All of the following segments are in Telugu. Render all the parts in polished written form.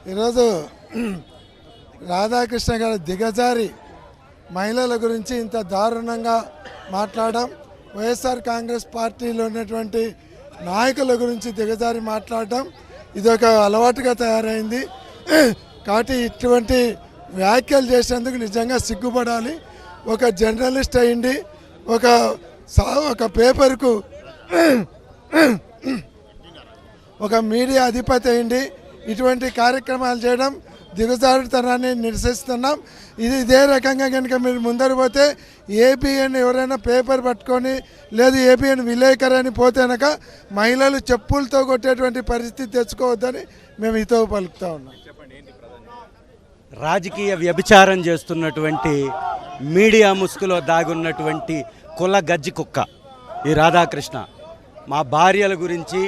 ఈరోజు రాధాకృష్ణ గారు దిగజారి మహిళల గురించి ఇంత దారుణంగా మాట్లాడడం, వైఎస్ఆర్ కాంగ్రెస్ పార్టీలో ఉన్నటువంటి నాయకుల గురించి దిగజారి మాట్లాడడం ఇది ఒక అలవాటుగా తయారైంది. కాబట్టి ఇటువంటి వ్యాఖ్యలు చేసేందుకు నిజంగా సిగ్గుపడాలి. ఒక జర్నలిస్ట్ అయ్యింది, ఒక పేపర్కు ఒక మీడియా అధిపతి అయ్యింది, ఇటువంటి కార్యక్రమాలు చేయడం దిగజారుతనాన్ని నిరసిస్తున్నాం. ఇదే రకంగా కనుక మీరు ముందరు పోతే ఏబిఎన్ ఎవరైనా పేపర్ పట్టుకొని లేదు ఏబిఎన్ విలేకరు అని పోతే కనుక మహిళలు చెప్పులతో కొట్టేటువంటి పరిస్థితి తెచ్చుకోవద్దని మేము హితవు పలుకుతా ఉన్నాం. రాజకీయ వ్యభిచారం చేస్తున్నటువంటి మీడియా ముసుగులో దాగున్నటువంటి కుల గజ్జి కుక్క ఈ రాధాకృష్ణ మా భార్యల గురించి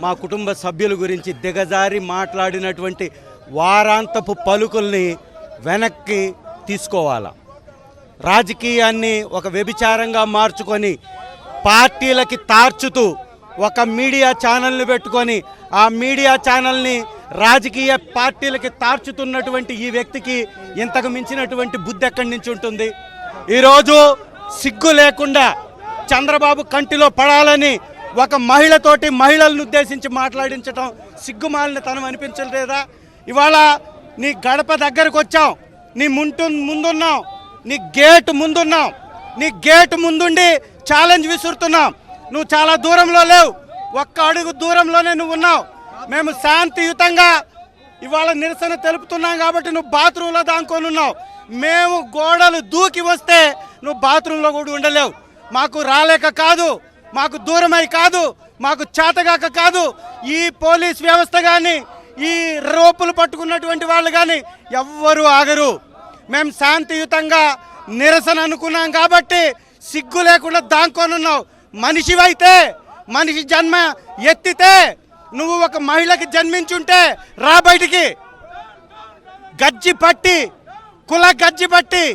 మా కుటుంబ సభ్యుల గురించి దిగజారి మాట్లాడినటువంటి వారాంతపు పలుకుల్ని వెనక్కి తీసుకోవాలా. రాజకీయాన్ని ఒక వ్యభిచారంగా మార్చుకొని పార్టీలకి తార్చుతూ ఒక మీడియా ఛానల్ని పెట్టుకొని ఆ మీడియా ఛానల్ని రాజకీయ పార్టీలకి తార్చుతున్నటువంటి ఈ వ్యక్తికి ఇంతకు మించినటువంటి బుద్ధి ఎక్కడి నుంచి ఉంటుంది? ఈరోజు సిగ్గు లేకుండా చంద్రబాబు కంటిలో పడాలని ఒక మహిళతోటి మహిళలను ఉద్దేశించి మాట్లాడించడం సిగ్గుమాలిన తనం అనిపించలేదా? ఇవాళ నీ గడప దగ్గరకు వచ్చాం, నీ ముందున్నాం, నీ గేటు ముందున్నాం, నీ గేటు ముందుండి ఛాలెంజ్ విసురుతున్నాం. నువ్వు చాలా దూరంలో లేవు, ఒక్క అడుగు దూరంలోనే నువ్వు ఉన్నావు. మేము శాంతియుతంగా ఇవాళ నిరసన తెలుపుతున్నాం కాబట్టి నువ్వు బాత్రూంలో దాంకొని ఉన్నావు. మేము గోడలు దూకి వస్తే నువ్వు బాత్రూంలో కూడా ఉండలేవు. మాకు రాలేక కాదు, మాకు దూరమై కాదు, మాకు చేతగాక కాదు. ఈ పోలీస్ వ్యవస్థ కానీ ఈ రోపులు పట్టుకున్నటువంటి వాళ్ళు కానీ ఎవ్వరూ ఆగరు. మేము శాంతియుతంగా నిరసన అనుకున్నాం కాబట్టి సిగ్గు లేకుండా దాంకొని ఉన్నావు. మనిషివైతే, మనిషి జన్మ ఎత్తితే, నువ్వు ఒక మహిళకి జన్మించుంటే రా బయటికి. గజ్జి పట్టి, కుల గజ్జి పట్టి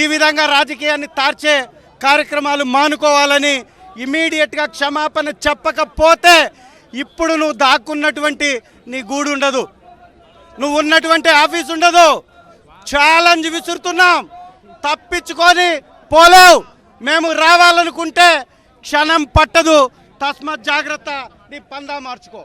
ఈ విధంగా రాజకీయాన్ని తార్చే కార్యక్రమాలు మానుకోవాలని ఇమీడియట్గా క్షమాపణ చెప్పకపోతే ఇప్పుడు నువ్వు దాక్కున్నటువంటి నీ గూడు ఉండదు, నువ్వు ఉన్నటువంటి ఆఫీస్ ఉండదు. ఛాలెంజ్ విసురుతున్నాం, తప్పించుకొని పోలేవు. మేము రావాలనుకుంటే క్షణం పట్టదు. తస్మాత్ జాగ్రత్త, నీ పందా మార్చుకో.